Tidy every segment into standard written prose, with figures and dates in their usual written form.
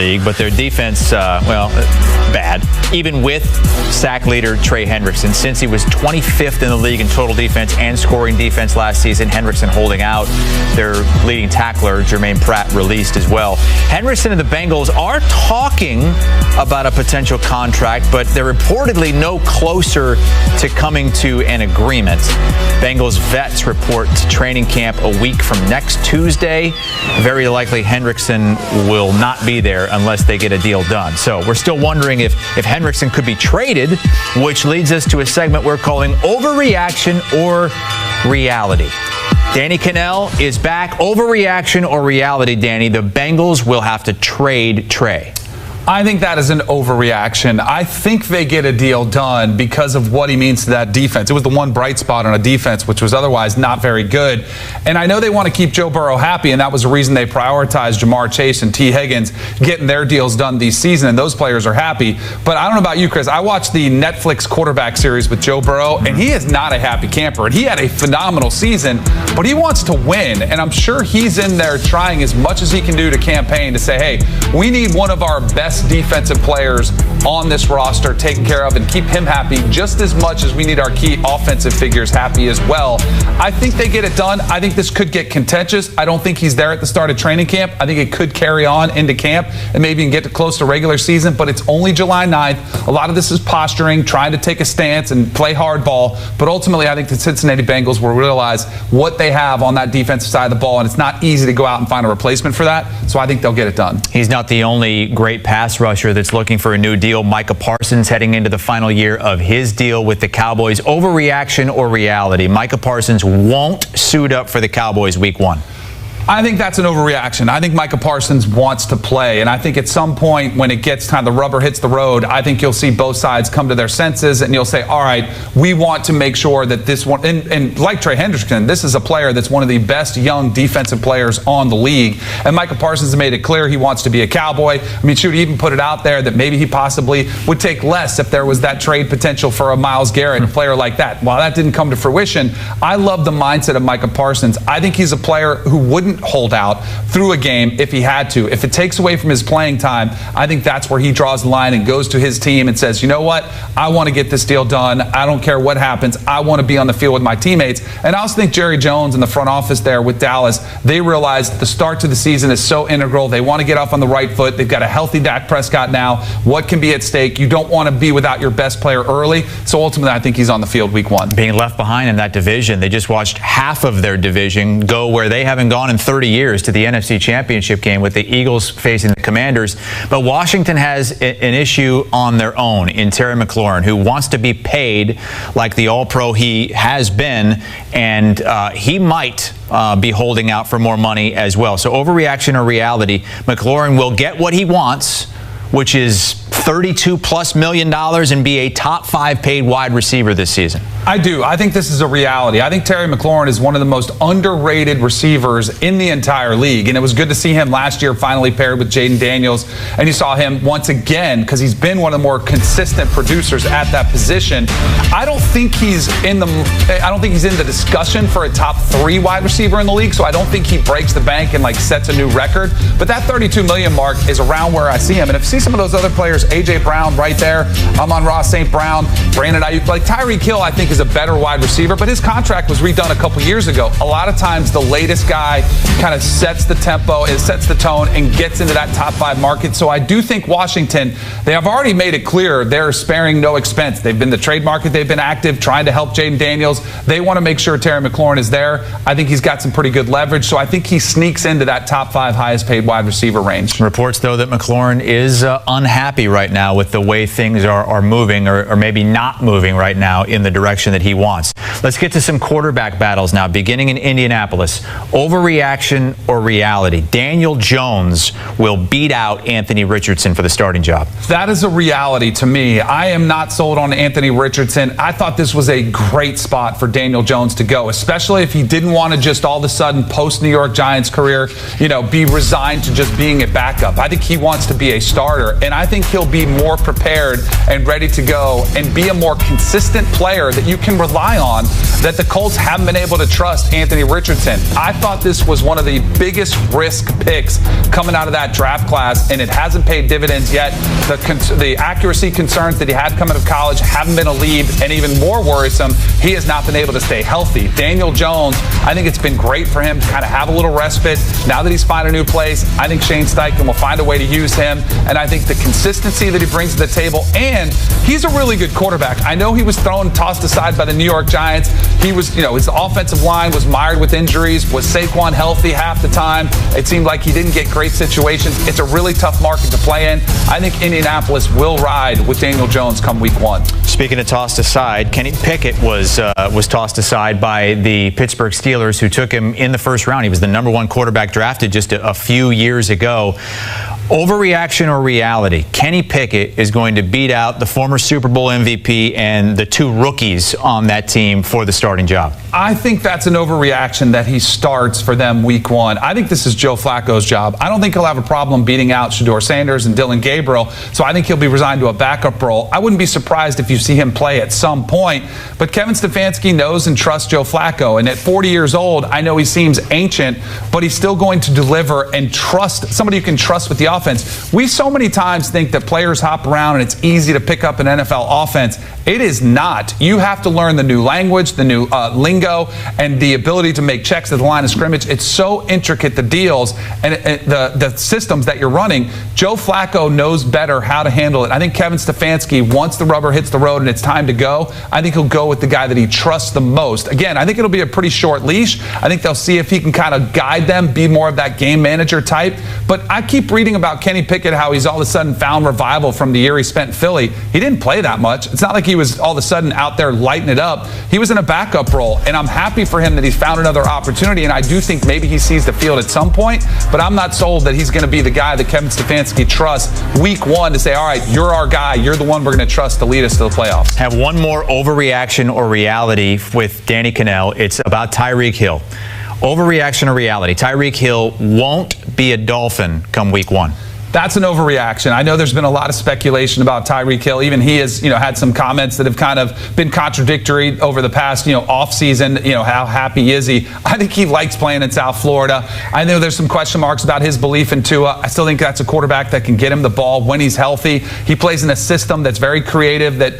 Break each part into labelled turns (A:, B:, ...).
A: league, but their defense, bad. Even with sack leader Trey Hendrickson, since he was 25th in the league in total defense and scoring defense last season, Hendrickson holding out. Their leading tackler, Jermaine Pratt, released as well. Hendrickson and the Bengals are talking about a potential contract, but they're reportedly no closer to coming to an agreement. Bengals vets report to training camp a week from next Tuesday. Very likely Hendrickson will not be there unless they get a deal done. So we're still wondering if Hendrickson could be traded, which leads us to a segment we're calling Overreaction or Reality. Danny Cannell is back. Overreaction or reality, Danny? The Bengals will have to trade Trey.
B: I think that is an overreaction. I think they get a deal done because of what he means to that defense. It was the one bright spot on a defense which was otherwise not very good. And I know they want to keep Joe Burrow happy, and that was the reason they prioritized Jamar Chase and T. Higgins getting their deals done this season, and those players are happy. But I don't know about you, Chris. I watched the Netflix quarterback series with Joe Burrow, and he is not a happy camper. And he had a phenomenal season, but he wants to win. And I'm sure he's in there trying as much as he can do to campaign to say, hey, we need one of our best defensive players on this roster taken care of and keep him happy just as much as we need our key offensive figures happy as well. I think they get it done. I think this could get contentious. I don't think he's there at the start of training camp. I think it could carry on into camp and maybe even get close to regular season, but it's only July 9th. A lot of this is posturing, trying to take a stance and play hardball, but ultimately I think the Cincinnati Bengals will realize what they have on that defensive side of the ball, and it's not easy to go out and find a replacement for that, so I think they'll get it done.
A: He's not the only great pass rusher that's looking for a new deal. Micah Parsons heading into the final year of his deal with the Cowboys. Overreaction or reality? Micah Parsons won't suit up for the Cowboys week 1.
B: I think that's an overreaction. I think Micah Parsons wants to play, and I think at some point when it gets time, the rubber hits the road, I think you'll see both sides come to their senses, and you'll say, all right, we want to make sure that this one, and like Trey Hendrickson, this is a player that's one of the best young defensive players on the league, and Micah Parsons has made it clear he wants to be a Cowboy. I mean, shoot, he even put it out there that maybe he possibly would take less if there was that trade potential for a Myles Garrett, a player like that. While that didn't come to fruition, I love the mindset of Micah Parsons. I think he's a player who wouldn't hold out through a game if he had to. If it takes away from his playing time, I think that's where he draws the line and goes to his team and says, you know what, I want to get this deal done. I don't care what happens. I want to be on the field with my teammates. And I also think Jerry Jones and the front office there with Dallas, they realized the start to the season is so integral. They want to get off on the right foot. They've got a healthy Dak Prescott now. What can be at stake? You don't want to be without your best player early. So ultimately, I think he's on the field week 1.
A: Being left behind in that division, they just watched half of their division go where they haven't gone in 30 years to the NFC Championship game with the Eagles facing the Commanders. But Washington has an issue on their own in Terry McLaurin, who wants to be paid like the All-Pro he has been, and he might be holding out for more money as well. So overreaction or reality? McLaurin will get what he wants, which is $32+ million and be a top 5 paid wide receiver this season.
B: I do. I think this is a reality. I think Terry McLaurin is one of the most underrated receivers in the entire league. And it was good to see him last year finally paired with Jaden Daniels. And you saw him once again because he's been one of the more consistent producers at that position. I don't think he's in the discussion for a top 3 wide receiver in the league. So I don't think he breaks the bank and sets a new record. But that $32 million mark is around where I see him. And if you see some of those other players, A.J. Brown right there, Amon-Ra St. Brown, Brandon Ayuk, Tyreek Hill, I think is a better wide receiver, but his contract was redone a couple years ago. A lot of times the latest guy kind of sets the tempo, it sets the tone, and gets into that top 5 market. So I do think Washington, they have already made it clear they're sparing no expense. They've been the trade market, they've been active, trying to help Jaden Daniels. They want to make sure Terry McLaurin is there. I think he's got some pretty good leverage, so I think he sneaks into that top 5 highest paid wide receiver range.
A: Reports, though, that McLaurin is unhappy right now with the way things are moving, or maybe not moving right now in the direction that he wants. Let's get to some quarterback battles now, beginning in Indianapolis. Overreaction or reality? Daniel Jones will beat out Anthony Richardson for the starting job.
B: That is a reality to me. I am not sold on Anthony Richardson. I thought this was a great spot for Daniel Jones to go, especially if he didn't want to just all of a sudden post New York Giants career, be resigned to just being a backup. I think he wants to be a starter, and I think he'll be more prepared and ready to go and be a more consistent player that you can rely on that the Colts haven't been able to trust Anthony Richardson. I thought this was one of the biggest risk picks coming out of that draft class, and it hasn't paid dividends yet. The accuracy concerns that he had coming out of college haven't been alleviated, and even more worrisome, he has not been able to stay healthy. Daniel Jones, I think it's been great for him to kind of have a little respite. Now that he's found a new place, I think Shane Steichen will find a way to use him, and I think the consistency that he brings to the table, and he's a really good quarterback. I know he was tossed aside by the New York Giants. He was, his offensive line was mired with injuries. Was Saquon healthy half the time? It seemed like he didn't get great situations. It's a really tough market to play in. I think Indianapolis will ride with Daniel Jones come week 1.
A: Speaking of tossed aside, Kenny Pickett was tossed aside by the Pittsburgh Steelers, who took him in the first round. He was the #1 quarterback drafted just a few years ago. Overreaction or reality? Kenny Pickett is going to beat out the former Super Bowl MVP and the 2 rookies on that team for the starting job.
B: I think that's an overreaction that he starts for them week 1. I think this is Joe Flacco's job. I don't think he'll have a problem beating out Shedeur Sanders and Dylan Gabriel, so I think he'll be resigned to a backup role. I wouldn't be surprised if you see him play at some point, but Kevin Stefanski knows and trusts Joe Flacco, and at 40 years old, I know he seems ancient, but he's still going to deliver and trust somebody you can trust with the offense. We so many times think that players hop around and it's easy to pick up an NFL offense. It is not. You have to learn the new language, the new lingo, and the ability to make checks at the line of scrimmage. It's so intricate, the deals and the systems that you're running. Joe Flacco knows better how to handle it. I think Kevin Stefanski, once the rubber hits the road and it's time to go, I think he'll go with the guy that he trusts the most. Again, I think it'll be a pretty short leash. I think they'll see if he can kind of guide them, be more of that game manager type. But I keep reading about Kenny Pickett, how he's all of a sudden found revival from the year he spent in Philly. He didn't play that much. It's not like he was all of a sudden out there lighting it up. He was in a backup role, and I'm happy for him that he's found another opportunity, and I do think maybe he sees the field at some point, but I'm not sold that he's going to be the guy that Kevin Stefanski trusts week 1 to say, all right, you're our guy. You're the one we're going to trust to lead us to the playoffs.
A: Have one more overreaction or reality with Danny Cannell. It's about Tyreek Hill. Overreaction or reality? Tyreek Hill won't be a Dolphin come week 1.
B: That's an overreaction. I know there's been a lot of speculation about Tyreek Hill. Even he has, had some comments that have kind of been contradictory over the past, off season. How happy is he? I think he likes playing in South Florida. I know there's some question marks about his belief in Tua. I still think that's a quarterback that can get him the ball when he's healthy. He plays in a system that's very creative, that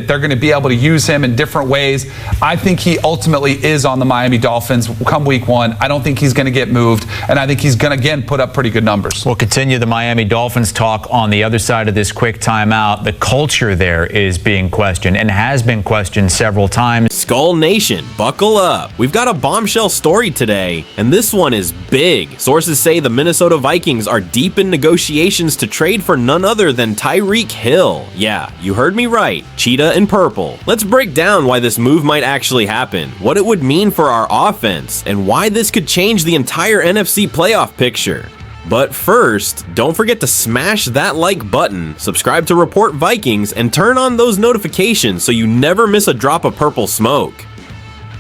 B: they're going to be able to use him in different ways. I think he ultimately is on the Miami Dolphins come week 1. I don't think he's going to get moved, and I think he's going to, again, put up pretty good numbers.
A: We'll continue the Miami Dolphins talk on the other side of this quick timeout. The culture there is being questioned and has been questioned several times.
C: Skull Nation, buckle up. We've got a bombshell story today, and this one is big. Sources say the Minnesota Vikings are deep in negotiations to trade for none other than Tyreek Hill. Yeah, you heard me right. Cheetah in purple. Let's break down why this move might actually happen, what it would mean for our offense, and why this could change the entire NFC playoff picture. But first, don't forget to smash that like button, subscribe to Report Vikings, and turn on those notifications so you never miss a drop of purple smoke.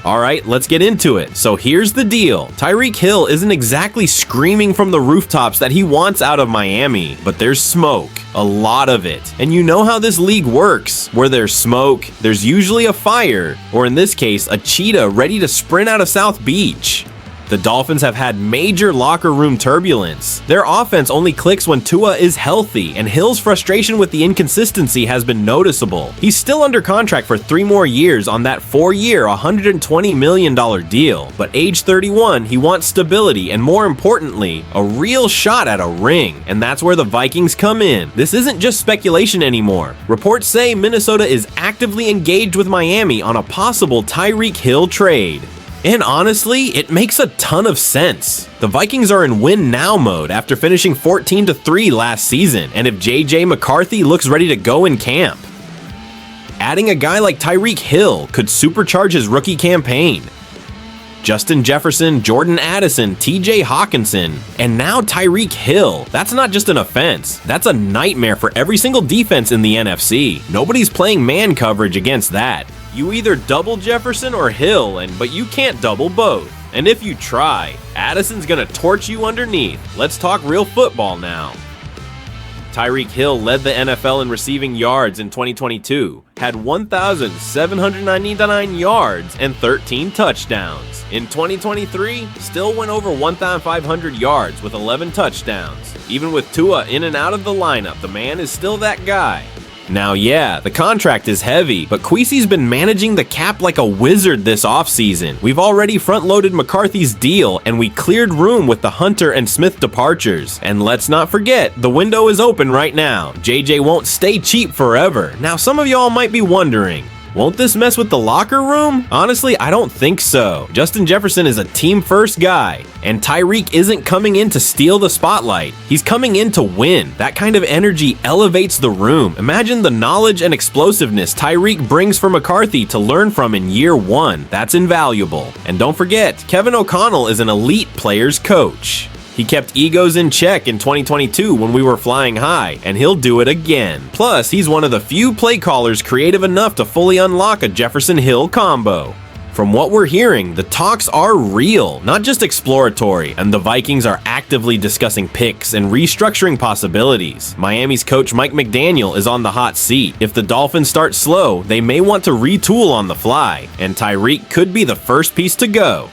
C: Alright, let's get into it. So here's the deal. Tyreek Hill isn't exactly screaming from the rooftops that he wants out of Miami, but there's smoke. A lot of it. And you know how this league works. Where there's smoke, there's usually a fire, or in this case, a cheetah ready to sprint out of South Beach. The Dolphins have had major locker room turbulence. Their offense only clicks when Tua is healthy, and Hill's frustration with the inconsistency has been noticeable. He's still under contract for 3 more years on that 4-year, $120 million deal, but age 31, he wants stability and, more importantly, a real shot at a ring, and that's where the Vikings come in. This isn't just speculation anymore. Reports say Minnesota is actively engaged with Miami on a possible Tyreek Hill trade. And honestly, it makes a ton of sense. The Vikings are in win now mode after finishing 14-3 last season, and if J.J. McCarthy looks ready to go in camp. Adding a guy like Tyreek Hill could supercharge his rookie campaign. Justin Jefferson, Jordan Addison, TJ Hawkinson, and now Tyreek Hill. That's not just an offense. That's a nightmare for every single defense in the NFC. Nobody's playing man coverage against that. You either double Jefferson or Hill, but you can't double both. And if you try, Addison's gonna torch you underneath. Let's talk real football now. Tyreek Hill led the NFL in receiving yards in 2022, had 1,799 yards and 13 touchdowns. In 2023, still went over 1,500 yards with 11 touchdowns. Even with Tua in and out of the lineup, the man is still that guy. Now yeah, the contract is heavy, but Kwesi's been managing the cap like a wizard this offseason. We've already front-loaded McCarthy's deal, and we cleared room with the Hunter and Smith departures. And let's not forget, the window is open right now. JJ won't stay cheap forever. Now some of y'all might be wondering, won't this mess with the locker room? Honestly, I don't think so. Justin Jefferson is a team-first guy, and Tyreek isn't coming in to steal the spotlight. He's coming in to win. That kind of energy elevates the room. Imagine the knowledge and explosiveness Tyreek brings for McCarthy to learn from in year one. That's invaluable. And don't forget, Kevin O'Connell is an elite player's coach. He kept egos in check in 2022 when we were flying high, and he'll do it again. Plus, he's one of the few play callers creative enough to fully unlock a Jefferson-Hill combo. From what we're hearing, the talks are real, not just exploratory, and the Vikings are actively discussing picks and restructuring possibilities. Miami's coach Mike McDaniel is on the hot seat. If the Dolphins start slow, they may want to retool on the fly, and Tyreek could be the first piece to go.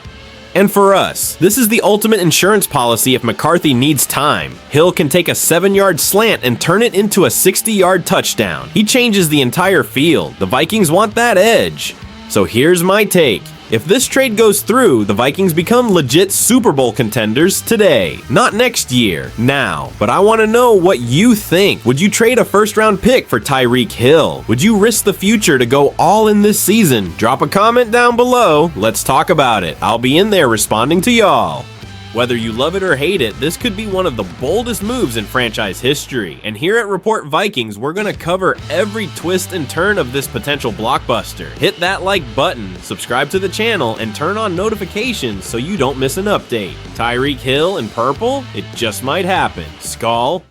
C: And for us, this is the ultimate insurance policy if McCarthy needs time. Hill can take a 7-yard slant and turn it into a 60-yard touchdown. He changes the entire field. The Vikings want that edge. So here's my take. If this trade goes through, the Vikings become legit Super Bowl contenders today. Not next year, now. But I want to know what you think. Would you trade a first-round pick for Tyreek Hill? Would you risk the future to go all in this season? Drop a comment down below. Let's talk about it. I'll be in there responding to y'all. Whether you love it or hate it, this could be one of the boldest moves in franchise history. And here at Report Vikings, we're going to cover every twist and turn of this potential blockbuster. Hit that like button, subscribe to the channel, and turn on notifications so you don't miss an update. Tyreek Hill in purple? It just might happen. Skull.